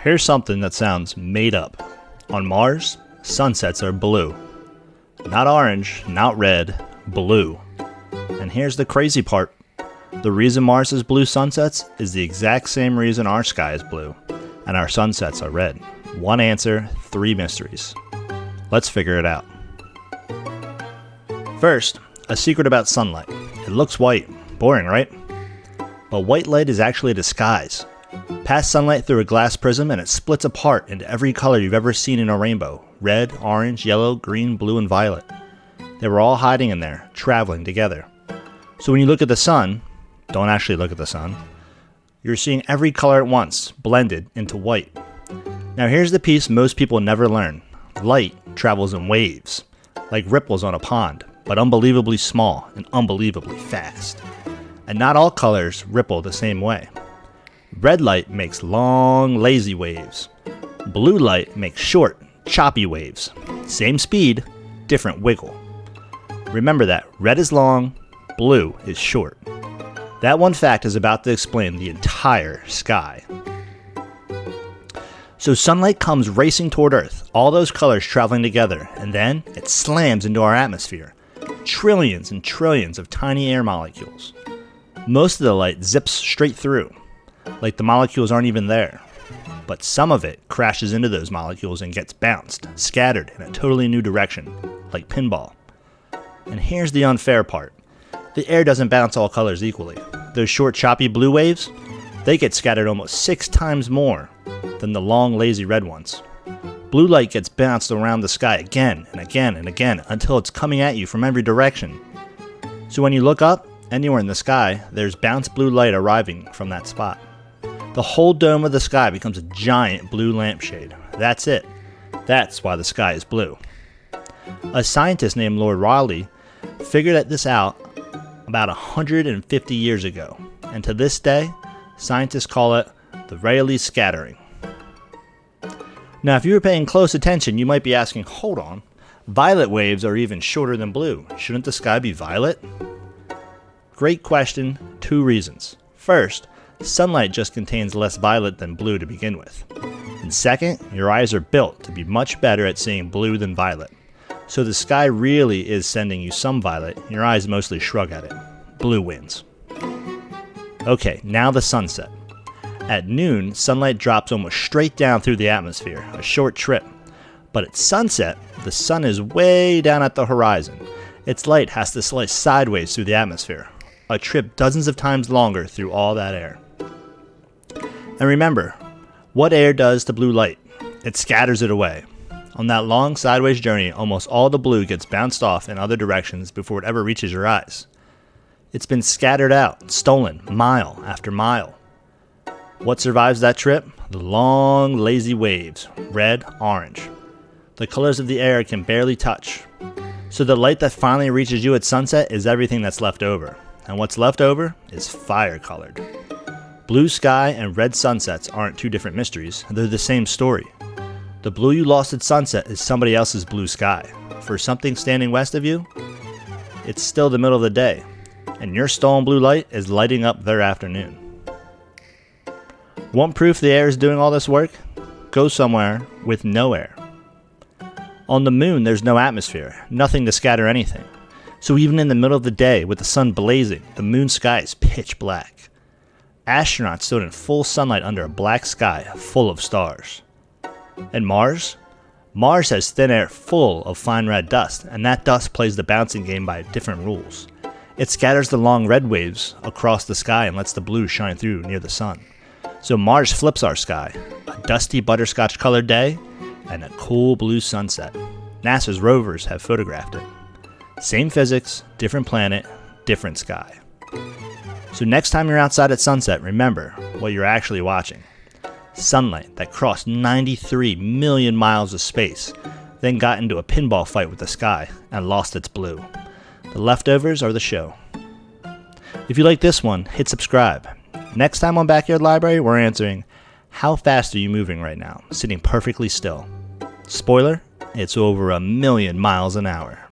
Here's something that sounds made up. On Mars, sunsets are blue. Not orange, not red, blue. And here's the crazy part. The reason Mars has blue sunsets is the exact same reason our sky is blue, and our sunsets are red. One answer, three mysteries. Let's figure it out. First, a secret about sunlight. It looks white. Boring, right? But white light is actually a disguise. Pass sunlight through a glass prism and it splits apart into every color you've ever seen in a rainbow. Red, orange, yellow, green, blue, and violet. They were all hiding in there, traveling together. So when you look at the sun, don't actually look at the sun, you're seeing every color at once, blended into white. Now here's the piece most people never learn. Light travels in waves, like ripples on a pond, but unbelievably small and unbelievably fast. And not all colors ripple the same way. Red light makes long, lazy waves. Blue light makes short, choppy waves. Same speed, different wiggle. Remember that red is long, blue is short. That one fact is about to explain the entire sky. So sunlight comes racing toward Earth, all those colors traveling together, and then it slams into our atmosphere. Trillions and trillions of tiny air molecules. Most of the light zips straight through, like the molecules aren't even there. But some of it crashes into those molecules and gets bounced, scattered in a totally new direction, like pinball. And here's the unfair part. The air doesn't bounce all colors equally. Those short, choppy blue waves, they get scattered almost 6 times more than the long, lazy red ones. Blue light gets bounced around the sky again and again and again until it's coming at you from every direction. So when you look up, anywhere in the sky, there's bounced blue light arriving from that spot. The whole dome of the sky becomes a giant blue lampshade. That's it. That's why the sky is blue. A scientist named Lord Rayleigh figured this out about 150 years ago, and to this day, scientists call it the Rayleigh scattering. Now, if you were paying close attention, you might be asking, hold on, violet waves are even shorter than blue. Shouldn't the sky be violet? Great question, 2 reasons. First, sunlight just contains less violet than blue to begin with. And second, your eyes are built to be much better at seeing blue than violet. So the sky really is sending you some violet, your eyes mostly shrug at it. Blue wins. Okay, now the sunset. At noon, sunlight drops almost straight down through the atmosphere, a short trip. But at sunset, the sun is way down at the horizon. Its light has to slice sideways through the atmosphere, a trip dozens of times longer through all that air. And remember, what air does to blue light? It scatters it away. On that long sideways journey, almost all the blue gets bounced off in other directions before it ever reaches your eyes. It's been scattered out, stolen, mile after mile. What survives that trip? The long, lazy waves, red, orange. The colors of the air can barely touch. So the light that finally reaches you at sunset is everything that's left over. And what's left over is fire-colored. Blue sky and red sunsets aren't 2 different mysteries, they're the same story. The blue you lost at sunset is somebody else's blue sky. For something standing west of you, it's still the middle of the day, and your stolen blue light is lighting up their afternoon. Want proof the air is doing all this work? Go somewhere with no air. On the moon, there's no atmosphere, nothing to scatter anything. So even in the middle of the day, with the sun blazing, the moon sky is pitch black. Astronauts stood in full sunlight under a black sky full of stars. And Mars? Mars has thin air full of fine red dust, and that dust plays the bouncing game by different rules. It scatters the long red waves across the sky and lets the blue shine through near the sun. So Mars flips our sky, a dusty butterscotch-colored day and a cool blue sunset. NASA's rovers have photographed it. Same physics, different planet, different sky. So next time you're outside at sunset, remember what you're actually watching. Sunlight that crossed 93 million miles of space, then got into a pinball fight with the sky and lost its blue. The leftovers are the show. If you like this one, hit subscribe. Next time on Backyard Library, we're answering, how fast are you moving right now, sitting perfectly still? Spoiler, it's over 1,000,000 miles an hour.